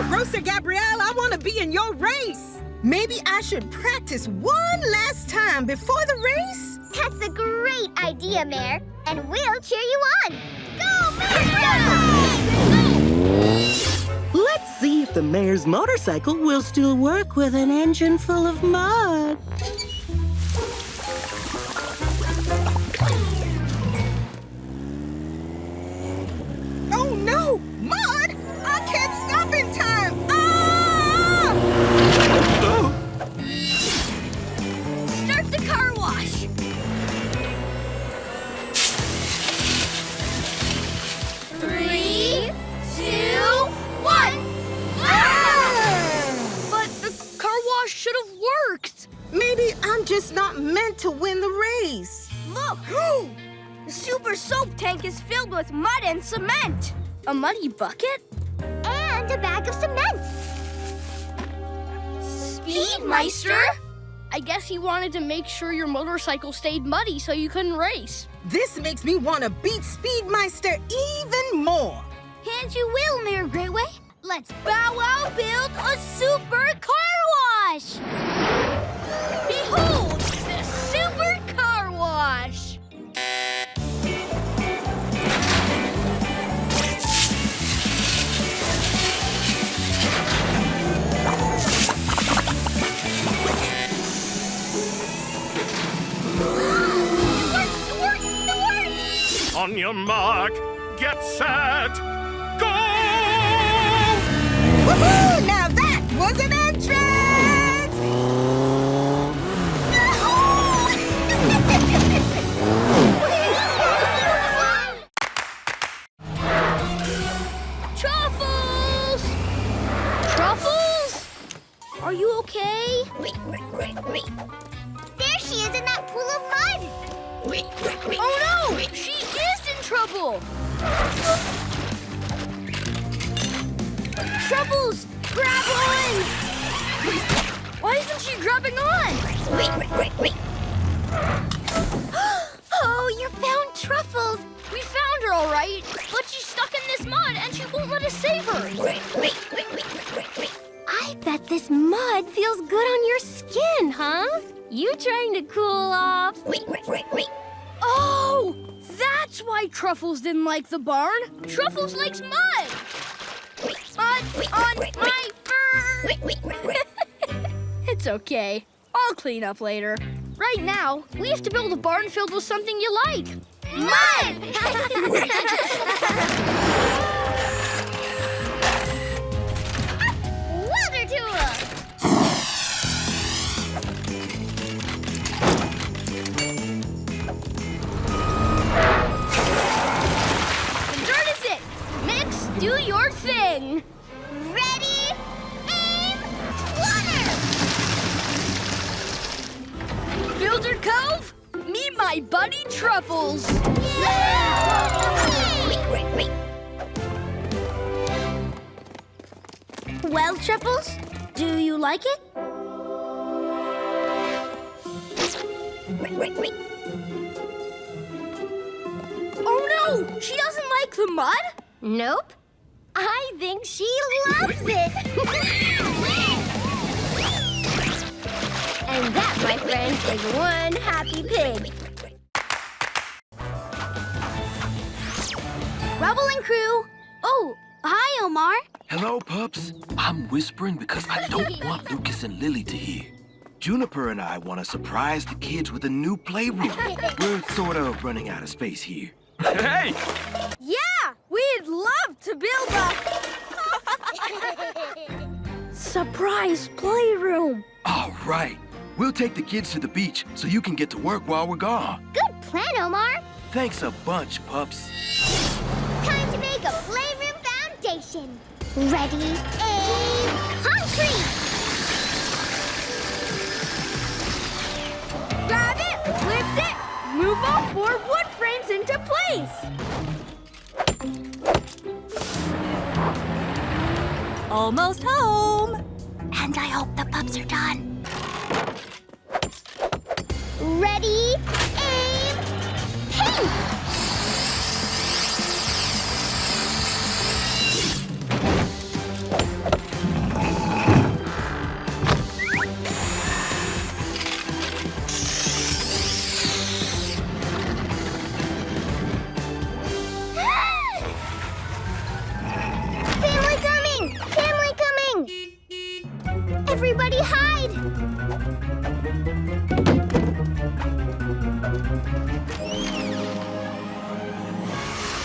Roaster Gabrielle, I want to be in your race. Maybe I should practice one last time before the race? That's a great idea, Mayor. And we'll cheer you on. Go, Mayor! Go! Let's see if the mayor's motorcycle will still work with an engine full of mud. Oh, no! Mud! I can't stop in time! Start the car wash. 3, 2, 1. But the car wash should have worked. Maybe I'm just not meant to win the race. Look! The super soap tank is filled with mud and cement. A muddy bucket? And a bag of cement. Speed Meister? I guess he wanted to make sure your motorcycle stayed muddy so you couldn't race. This makes me want to beat Speed Meister even more. And you will, Mayor Greatway. Let's bow wow build a super car wash. Behold, the super car wash. On your mark, get set, go! Woohoo! Now that was an entrance! Truffles! Truffles? Are you okay? There she is in that pool of mud. Oh no! She is in trouble! Truffles! Grab on! Why isn't she grabbing on? Oh, you found Truffles. We found her all right, but she's stuck in this mud and she won't let us save her. I bet this mud feels good on your skin, huh? You trying to cool off? Oh! That's why Truffles didn't like the barn. Truffles likes mud! Mud on my fur! It's okay. I'll clean up later. Right now, we have to build a barn filled with something you like. Mud! Water tool! The dirt is it! Mix, do your thing! Ready, aim, water! Builder Cove, meet my buddy Truffles! Well, Truffles, do you like it? Oh no! She doesn't like the mud? Nope. I think she loves it. And that, my friend, is one happy pig. Rubble and Crew. Oh, hi, Omar. Hello, pups. I'm whispering because I don't want Lucas and Lily to hear. Juniper and I want to surprise the kids with a new playroom. We're sort of running out of space here. Hey! Yeah! We'd love to build a... surprise playroom! All right. We'll take the kids to the beach so you can get to work while we're gone. Good plan, Omar. Thanks a bunch, pups. Time to make a playroom foundation. Ready, aim, concrete! Grab it, lift it, move all 4 wood frames into place. Almost home. And I hope the pups are done. Ready, aim, paint! Everybody hide!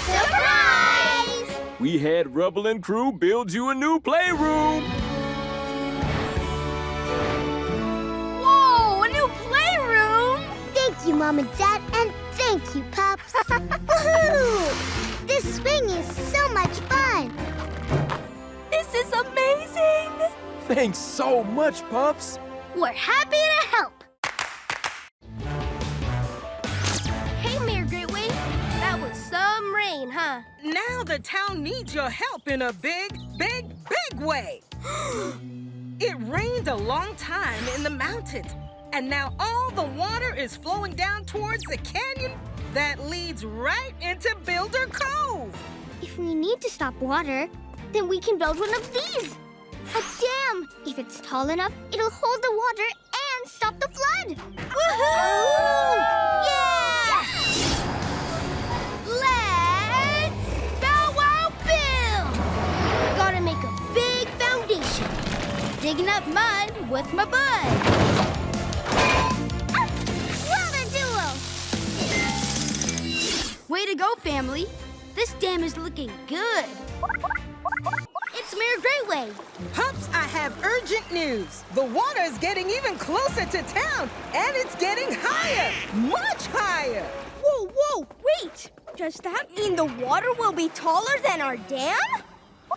Surprise! We had Rubble and Crew build you a new playroom. Whoa, a new playroom! Thank you, Mom and Dad, and thank you, Pops. Woohoo! This swing is so much fun. This is amazing! Thanks so much, Pups. We're happy to help. Hey, Mayor Greatway. That was some rain, huh? Now the town needs your help in a big, big, big way. It rained a long time in the mountains, and now all the water is flowing down towards the canyon that leads right into Builder Cove. If we need to stop water, then we can build one of these. A dam. If it's tall enough, it'll hold the water and stop the flood. Woohoo! Yeah! Let's bow wow build! Gotta make a big foundation. Digging up mud with my bud. Brother duo! Way to go, family. This dam is looking good. It's Mayor Greatway. Pups, I have urgent news. The water is getting even closer to town, and it's getting higher, much higher. Whoa, whoa, wait! Does that mean the water will be taller than our dam?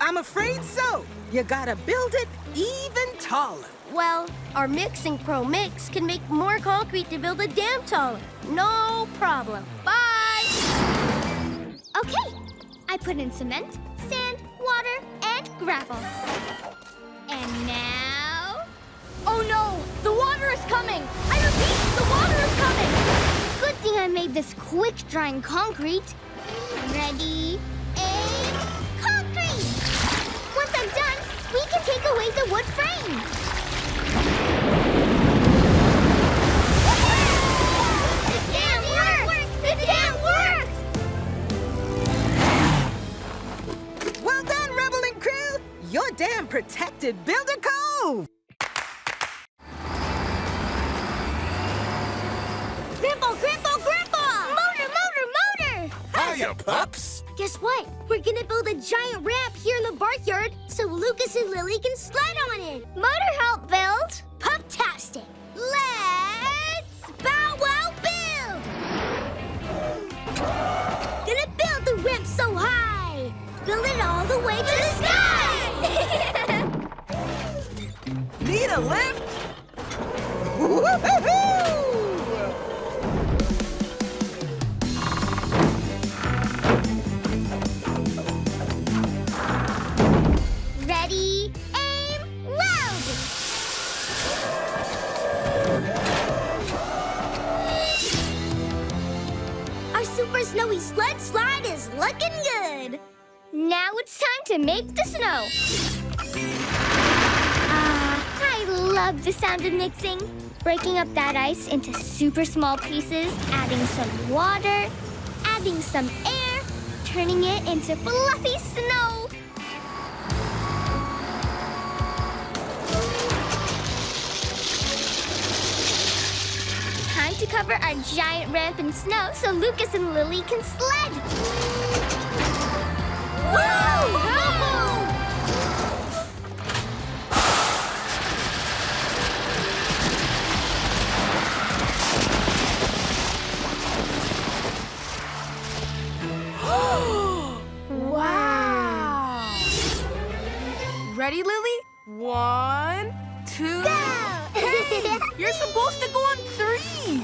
I'm afraid so. You gotta build it even taller. Well, our Mixing Pro Mix can make more concrete to build a dam taller. No problem. Bye! Okay, I put in cement, sand, water, and gravel. And now... Oh no! The water is coming! I repeat, the water is coming! Good thing I made this quick-drying concrete. Ready, aim, concrete! Once I'm done, we can take away the wood frame. The dam worked! The dam worked! Well done, Rubble and Crew. Your dam protected Builder Cove. Grandpa! Motor, motor, motor! Hiya, pups. Guess what? We're gonna build a giant ramp here in the barnyard so Lucas and Lily can sled on it. Motor help build. Pup-tastic. Let's bow wow build! Gonna build the ramp so high. Build it all the way to the sky! Need a lift? Woo-hoo-hoo! Ready, aim, load! Our super snowy slide is looking good. Now it's time to make the snow. I love the sound of mixing. Breaking up that ice into super small pieces, adding some water, adding some air, turning it into fluffy snow. Time to cover our giant ramp in snow so Lucas and Lily can sled. Woo! Wow! Ready, Lily? 1, 2... Go! You're supposed to go on 3!